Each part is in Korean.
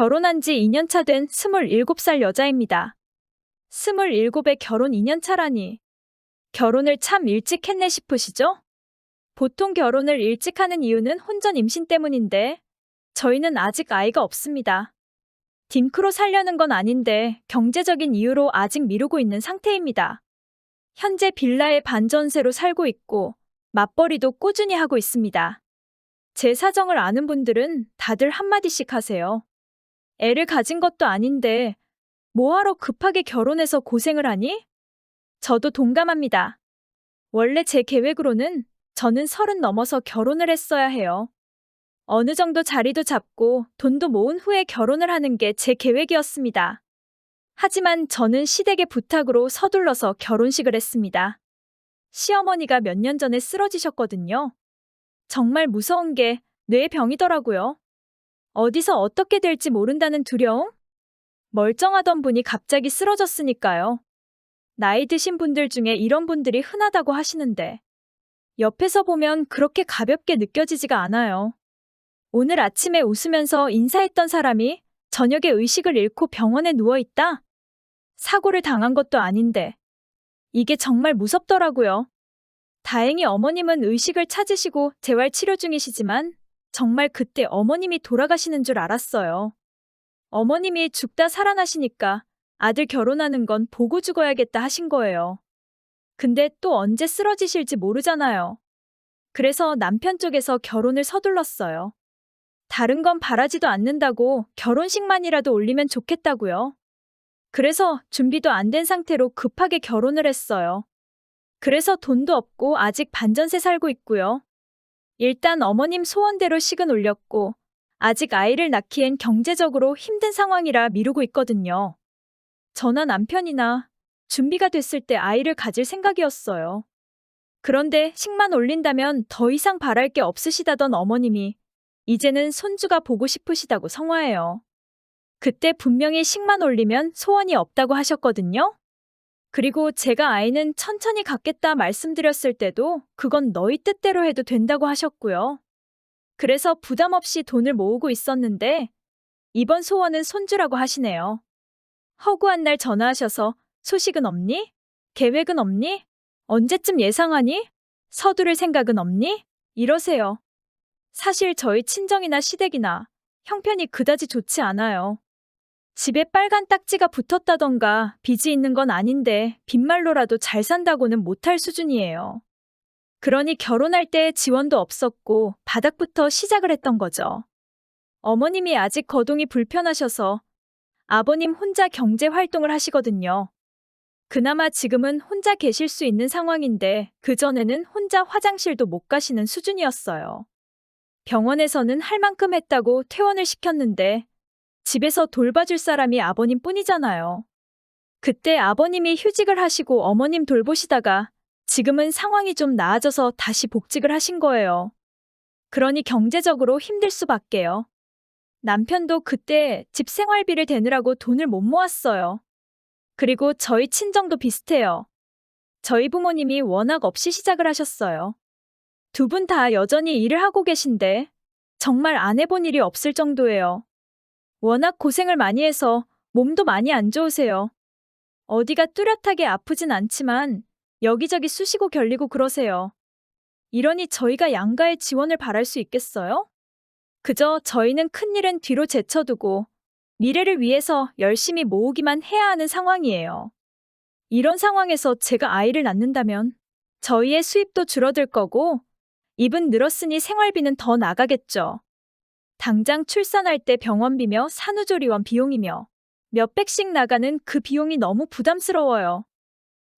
결혼한 지 2년 차 된 27살 여자입니다. 27에 결혼 2년 차라니. 결혼을 참 일찍 했네 싶으시죠? 보통 결혼을 일찍 하는 이유는 혼전 임신 때문인데, 저희는 아직 아이가 없습니다. 딩크로 살려는 건 아닌데, 경제적인 이유로 아직 미루고 있는 상태입니다. 현재 빌라에 반전세로 살고 있고, 맞벌이도 꾸준히 하고 있습니다. 제 사정을 아는 분들은 다들 한마디씩 하세요. 애를 가진 것도 아닌데 뭐하러 급하게 결혼해서 고생을 하니? 저도 동감합니다. 원래 제 계획으로는 저는 30 넘어서 결혼을 했어야 해요. 어느 정도 자리도 잡고 돈도 모은 후에 결혼을 하는 게 제 계획이었습니다. 하지만 저는 시댁의 부탁으로 서둘러서 결혼식을 했습니다. 시어머니가 몇 년 전에 쓰러지셨거든요. 정말 무서운 게 뇌병이더라고요. 어디서 어떻게 될지 모른다는 두려움? 멀쩡하던 분이 갑자기 쓰러졌으니까요. 나이 드신 분들 중에 이런 분들이 흔하다고 하시는데, 옆에서 보면 그렇게 가볍게 느껴지지가 않아요. 오늘 아침에 웃으면서 인사했던 사람이 저녁에 의식을 잃고 병원에 누워있다? 사고를 당한 것도 아닌데. 이게 정말 무섭더라고요. 다행히 어머님은 의식을 찾으시고 재활치료 중이시지만, 정말 그때 어머님이 돌아가시는 줄 알았어요. 어머님이 죽다 살아나시니까 아들 결혼하는 건 보고 죽어야겠다 하신 거예요. 근데 또 언제 쓰러지실지 모르잖아요. 그래서 남편 쪽에서 결혼을 서둘렀어요. 다른 건 바라지도 않는다고 결혼식만이라도 올리면 좋겠다고요. 그래서 준비도 안 된 상태로 급하게 결혼을 했어요. 그래서 돈도 없고 아직 반전세 살고 있고요. 일단 어머님 소원대로 식은 올렸고, 아직 아이를 낳기엔 경제적으로 힘든 상황이라 미루고 있거든요. 저나 남편이나 준비가 됐을 때 아이를 가질 생각이었어요. 그런데 식만 올린다면 더 이상 바랄 게 없으시다던 어머님이 이제는 손주가 보고 싶으시다고 성화해요. 그때 분명히 식만 올리면 소원이 없다고 하셨거든요. 그리고 제가 아이는 천천히 갖겠다 말씀드렸을 때도 그건 너희 뜻대로 해도 된다고 하셨고요. 그래서 부담 없이 돈을 모으고 있었는데 이번 소원은 손주라고 하시네요. 허구한 날 전화하셔서 소식은 없니? 계획은 없니? 언제쯤 예상하니? 서두를 생각은 없니? 이러세요. 사실 저희 친정이나 시댁이나 형편이 그다지 좋지 않아요. 집에 빨간 딱지가 붙었다던가 빚이 있는 건 아닌데 빈말로라도 잘 산다고는 못할 수준이에요. 그러니 결혼할 때 지원도 없었고 바닥부터 시작을 했던 거죠. 어머님이 아직 거동이 불편하셔서 아버님 혼자 경제 활동을 하시거든요. 그나마 지금은 혼자 계실 수 있는 상황인데 그전에는 혼자 화장실도 못 가시는 수준이었어요. 병원에서는 할 만큼 했다고 퇴원을 시켰는데 집에서 돌봐줄 사람이 아버님 뿐이잖아요. 그때 아버님이 휴직을 하시고 어머님 돌보시다가 지금은 상황이 좀 나아져서 다시 복직을 하신 거예요. 그러니 경제적으로 힘들 수밖에요. 남편도 그때 집 생활비를 대느라고 돈을 못 모았어요. 그리고 저희 친정도 비슷해요. 저희 부모님이 워낙 없이 시작을 하셨어요. 두 분 다 여전히 일을 하고 계신데 정말 안 해본 일이 없을 정도예요. 워낙 고생을 많이 해서 몸도 많이 안 좋으세요. 어디가 뚜렷하게 아프진 않지만 여기저기 쑤시고 결리고 그러세요. 이러니 저희가 양가의 지원을 바랄 수 있겠어요? 그저 저희는 큰일은 뒤로 제쳐두고 미래를 위해서 열심히 모으기만 해야 하는 상황이에요. 이런 상황에서 제가 아이를 낳는다면 저희의 수입도 줄어들 거고 입은 늘었으니 생활비는 더 나가겠죠. 당장 출산할 때 병원비며 산후조리원 비용이며 몇백씩 나가는 그 비용이 너무 부담스러워요.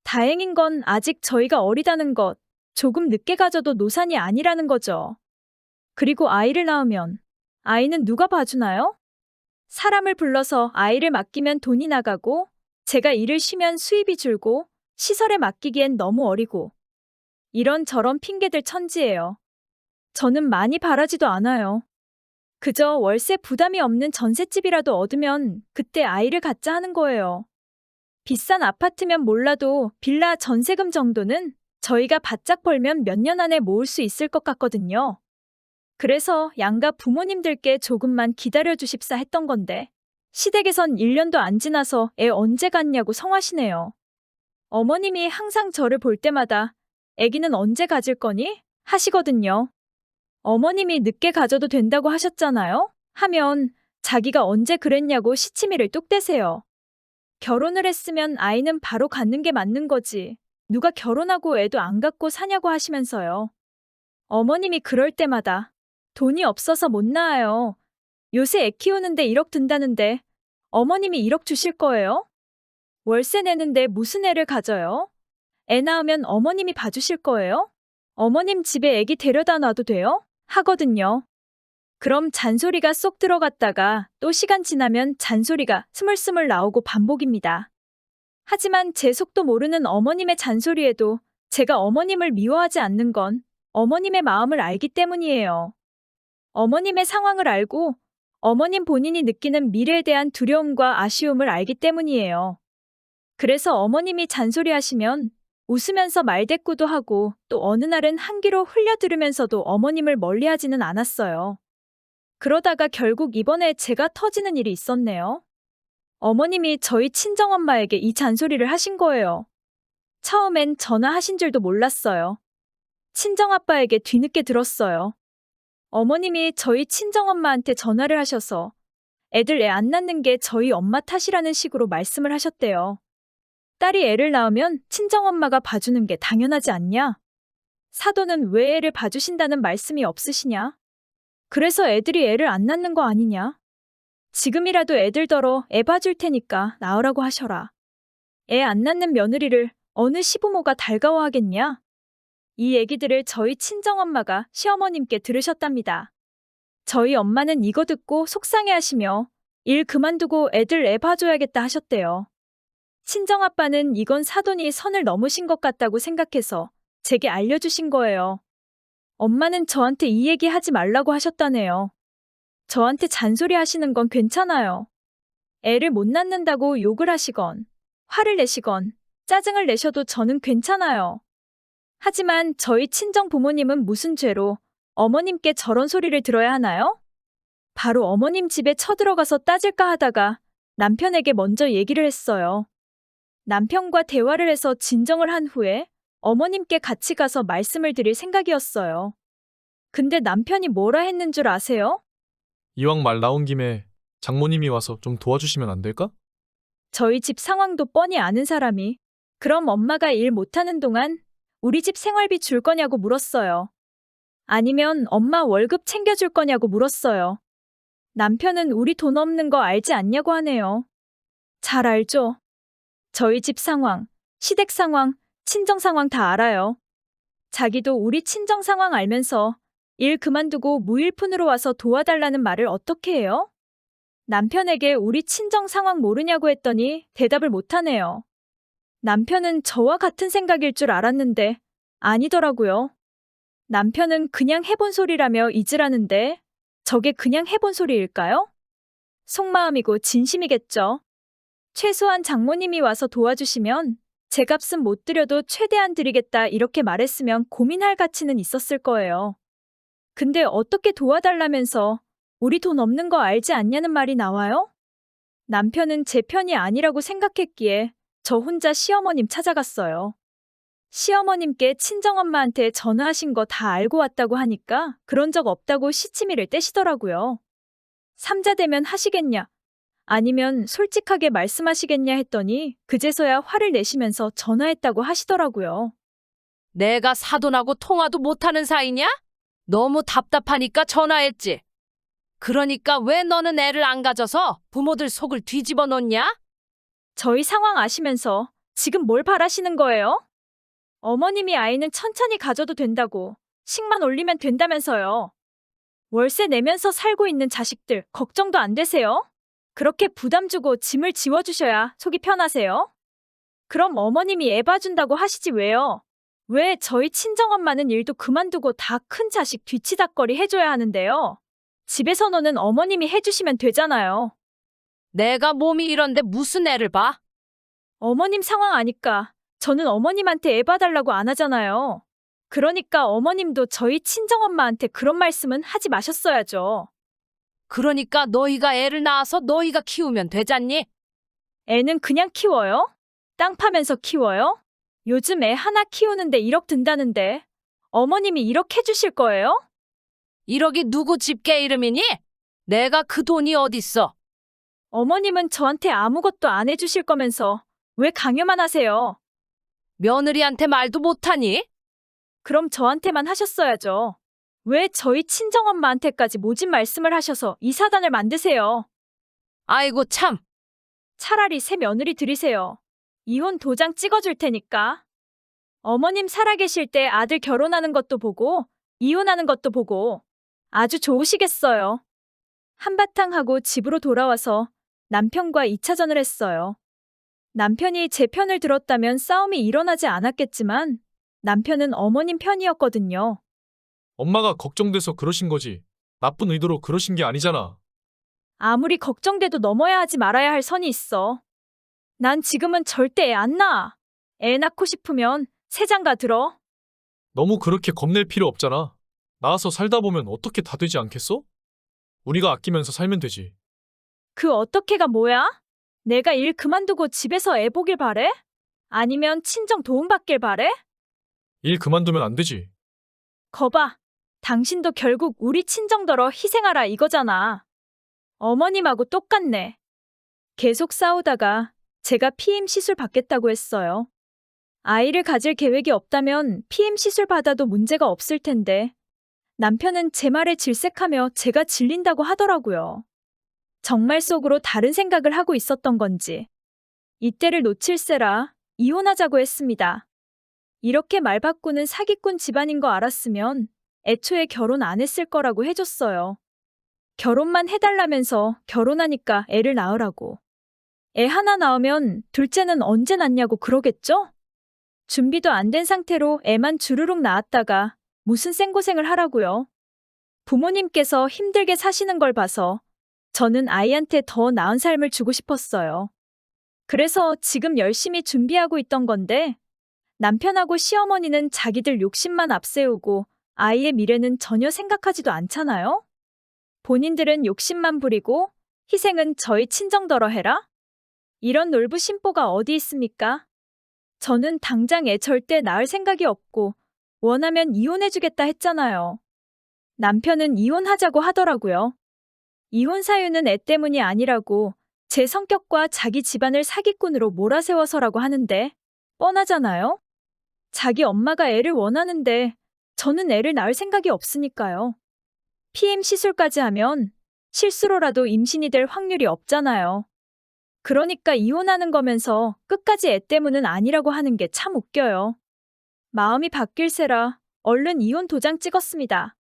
다행인 건 아직 저희가 어리다는 것, 조금 늦게 가져도 노산이 아니라는 거죠. 그리고 아이를 낳으면 아이는 누가 봐주나요? 사람을 불러서 아이를 맡기면 돈이 나가고 제가 일을 쉬면 수입이 줄고 시설에 맡기기엔 너무 어리고 이런저런 핑계들 천지예요. 저는 많이 바라지도 않아요. 그저 월세 부담이 없는 전셋집이라도 얻으면 그때 아이를 갖자 하는 거예요. 비싼 아파트면 몰라도 빌라 전세금 정도는 저희가 바짝 벌면 몇 년 안에 모을 수 있을 것 같거든요. 그래서 양가 부모님들께 조금만 기다려 주십사 했던 건데 시댁에선 1년도 안 지나서 애 언제 갖냐고 성화시네요. 어머님이 항상 저를 볼 때마다 애기는 언제 가질 거니? 하시거든요. 어머님이 늦게 가져도 된다고 하셨잖아요? 하면 자기가 언제 그랬냐고 시치미를 뚝 떼세요. 결혼을 했으면 아이는 바로 갖는 게 맞는 거지. 누가 결혼하고 애도 안 갖고 사냐고 하시면서요. 어머님이 그럴 때마다 돈이 없어서 못 낳아요. 요새 애 키우는데 1억 든다는데 어머님이 1억 주실 거예요? 월세 내는데 무슨 애를 가져요? 애 낳으면 어머님이 봐주실 거예요? 어머님 집에 애기 데려다 놔도 돼요? 하거든요. 그럼 잔소리가 쏙 들어갔다가 또 시간 지나면 잔소리가 스물스물 나오고 반복입니다. 하지만 제 속도 모르는 어머님의 잔소리에도 제가 어머님을 미워하지 않는 건 어머님의 마음을 알기 때문이에요. 어머님의 상황을 알고 어머님 본인이 느끼는 미래에 대한 두려움과 아쉬움을 알기 때문이에요. 그래서 어머님이 잔소리하시면 웃으면서 말대꾸도 하고 또 어느 날은 한 귀로 흘려 들으면서도 어머님을 멀리하지는 않았어요. 그러다가 결국 이번에 제가 터지는 일이 있었네요. 어머님이 저희 친정엄마에게 이 잔소리를 하신 거예요. 처음엔 전화하신 줄도 몰랐어요. 친정아빠에게 뒤늦게 들었어요. 어머님이 저희 친정엄마한테 전화를 하셔서 애들 애 안 낳는 게 저희 엄마 탓이라는 식으로 말씀을 하셨대요. 딸이 애를 낳으면 친정엄마가 봐주는 게 당연하지 않냐? 사돈은 왜 애를 봐주신다는 말씀이 없으시냐? 그래서 애들이 애를 안 낳는 거 아니냐? 지금이라도 애들더러 애 봐줄 테니까 낳으라고 하셔라. 애 안 낳는 며느리를 어느 시부모가 달가워하겠냐? 이 얘기들을 저희 친정엄마가 시어머님께 들으셨답니다. 저희 엄마는 이거 듣고 속상해하시며 일 그만두고 애들 애 봐줘야겠다 하셨대요. 친정아빠는 이건 사돈이 선을 넘으신 것 같다고 생각해서 제게 알려주신 거예요. 엄마는 저한테 이 얘기 하지 말라고 하셨다네요. 저한테 잔소리 하시는 건 괜찮아요. 애를 못 낳는다고 욕을 하시건, 화를 내시건, 짜증을 내셔도 저는 괜찮아요. 하지만 저희 친정 부모님은 무슨 죄로 어머님께 저런 소리를 들어야 하나요? 바로 어머님 집에 쳐들어가서 따질까 하다가 남편에게 먼저 얘기를 했어요. 남편과 대화를 해서 진정을 한 후에 어머님께 같이 가서 말씀을 드릴 생각이었어요. 근데 남편이 뭐라 했는 줄 아세요? 이왕 말 나온 김에 장모님이 와서 좀 도와주시면 안 될까? 저희 집 상황도 뻔히 아는 사람이 그럼 엄마가 일 못하는 동안 우리 집 생활비 줄 거냐고 물었어요. 아니면 엄마 월급 챙겨줄 거냐고 물었어요. 남편은 우리 돈 없는 거 알지 않냐고 하네요. 잘 알죠? 저희 집 상황, 시댁 상황, 친정 상황 다 알아요. 자기도 우리 친정 상황 알면서 일 그만두고 무일푼으로 와서 도와달라는 말을 어떻게 해요? 남편에게 우리 친정 상황 모르냐고 했더니 대답을 못하네요. 남편은 저와 같은 생각일 줄 알았는데 아니더라고요. 남편은 그냥 해본 소리라며 잊으라는데 저게 그냥 해본 소리일까요? 속마음이고 진심이겠죠. 최소한 장모님이 와서 도와주시면 제 값은 못 드려도 최대한 드리겠다 이렇게 말했으면 고민할 가치는 있었을 거예요. 근데 어떻게 도와달라면서 우리 돈 없는 거 알지 않냐는 말이 나와요? 남편은 제 편이 아니라고 생각했기에 저 혼자 시어머님 찾아갔어요. 시어머님께 친정엄마한테 전화하신 거 다 알고 왔다고 하니까 그런 적 없다고 시치미를 떼시더라고요. 삼자 되면 하시겠냐? 아니면 솔직하게 말씀하시겠냐 했더니 그제서야 화를 내시면서 전화했다고 하시더라고요. 내가 사돈하고 통화도 못하는 사이냐? 너무 답답하니까 전화했지. 그러니까 왜 너는 애를 안 가져서 부모들 속을 뒤집어 놓냐? 저희 상황 아시면서 지금 뭘 바라시는 거예요? 어머님이 아이는 천천히 가져도 된다고, 식만 올리면 된다면서요. 월세 내면서 살고 있는 자식들 걱정도 안 되세요? 그렇게 부담 주고 짐을 지워주셔야 속이 편하세요? 그럼 어머님이 애 봐준다고 하시지 왜요? 왜 저희 친정엄마는 일도 그만두고 다 큰 자식 뒤치다꺼리 해줘야 하는데요? 집에서 노는 어머님이 해주시면 되잖아요. 내가 몸이 이런데 무슨 애를 봐? 어머님 상황 아니까 저는 어머님한테 애 봐달라고 안 하잖아요. 그러니까 어머님도 저희 친정엄마한테 그런 말씀은 하지 마셨어야죠. 그러니까 너희가 애를 낳아서 너희가 키우면 되잖니? 애는 그냥 키워요? 땅 파면서 키워요? 요즘 애 하나 키우는데 1억 든다는데 어머님이 1억 해주실 거예요? 1억이 누구 집게 이름이니? 내가 그 돈이 어딨어? 어머님은 저한테 아무것도 안 해주실 거면서 왜 강요만 하세요? 며느리한테 말도 못하니? 그럼 저한테만 하셨어야죠. 왜 저희 친정엄마한테까지 모진 말씀을 하셔서 이 사단을 만드세요? 아이고 참. 차라리 새 며느리 들이세요. 이혼 도장 찍어줄 테니까. 어머님 살아계실 때 아들 결혼하는 것도 보고 이혼하는 것도 보고 아주 좋으시겠어요. 한바탕 하고 집으로 돌아와서 남편과 2차전을 했어요. 남편이 제 편을 들었다면 싸움이 일어나지 않았겠지만 남편은 어머님 편이었거든요. 엄마가 걱정돼서 그러신 거지. 나쁜 의도로 그러신 게 아니잖아. 아무리 걱정돼도 넘어야 하지 말아야 할 선이 있어. 난 지금은 절대 애 안 낳아. 애 낳고 싶으면 새 장가 들어. 너무 그렇게 겁낼 필요 없잖아. 나와서 살다 보면 어떻게 다 되지 않겠어? 우리가 아끼면서 살면 되지. 그 어떻게가 뭐야? 내가 일 그만두고 집에서 애 보길 바래? 아니면 친정 도움받길 바래? 일 그만두면 안 되지. 거봐. 당신도 결국 우리 친정더러 희생하라 이거잖아. 어머님하고 똑같네. 계속 싸우다가 제가 피임 시술 받겠다고 했어요. 아이를 가질 계획이 없다면 피임 시술 받아도 문제가 없을 텐데 남편은 제 말에 질색하며 제가 질린다고 하더라고요. 정말 속으로 다른 생각을 하고 있었던 건지 이때를 놓칠세라 이혼하자고 했습니다. 이렇게 말 바꾸는 사기꾼 집안인 거 알았으면 애초에 결혼 안 했을 거라고 해줬어요. 결혼만 해달라면서 결혼하니까 애를 낳으라고. 애 하나 낳으면 둘째는 언제 낳냐고 그러겠죠? 준비도 안 된 상태로 애만 주르륵 낳았다가 무슨 생고생을 하라고요. 부모님께서 힘들게 사시는 걸 봐서 저는 아이한테 더 나은 삶을 주고 싶었어요. 그래서 지금 열심히 준비하고 있던 건데 남편하고 시어머니는 자기들 욕심만 앞세우고 아이의 미래는 전혀 생각하지도 않잖아요? 본인들은 욕심만 부리고 희생은 저희 친정더러 해라? 이런 놀부심보가 어디 있습니까? 저는 당장 애 절대 낳을 생각이 없고 원하면 이혼해주겠다 했잖아요. 남편은 이혼하자고 하더라고요. 이혼 사유는 애 때문이 아니라고 제 성격과 자기 집안을 사기꾼으로 몰아세워서라고 하는데 뻔하잖아요? 자기 엄마가 애를 원하는데 저는 애를 낳을 생각이 없으니까요. 피임 시술까지 하면 실수로라도 임신이 될 확률이 없잖아요. 그러니까 이혼하는 거면서 끝까지 애 때문은 아니라고 하는 게 참 웃겨요. 마음이 바뀔세라 얼른 이혼 도장 찍었습니다.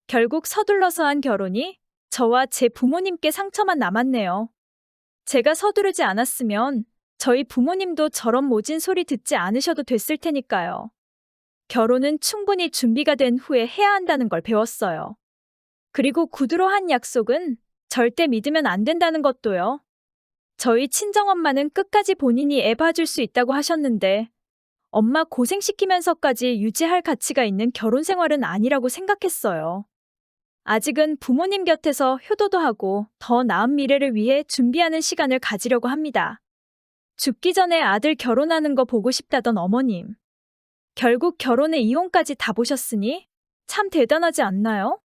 결국 서둘러서 한 결혼이 저와 제 부모님께 상처만 남았네요. 제가 서두르지 않았으면 저희 부모님도 저런 모진 소리 듣지 않으셔도 됐을 테니까요. 결혼은 충분히 준비가 된 후에 해야 한다는 걸 배웠어요. 그리고 구두로 한 약속은 절대 믿으면 안 된다는 것도요. 저희 친정엄마는 끝까지 본인이 애 봐줄 수 있다고 하셨는데 엄마 고생시키면서까지 유지할 가치가 있는 결혼 생활은 아니라고 생각했어요. 아직은 부모님 곁에서 효도도 하고 더 나은 미래를 위해 준비하는 시간을 가지려고 합니다. 죽기 전에 아들 결혼하는 거 보고 싶다던 어머님. 결국 결혼에 이혼까지 다 보셨으니 참 대단하지 않나요?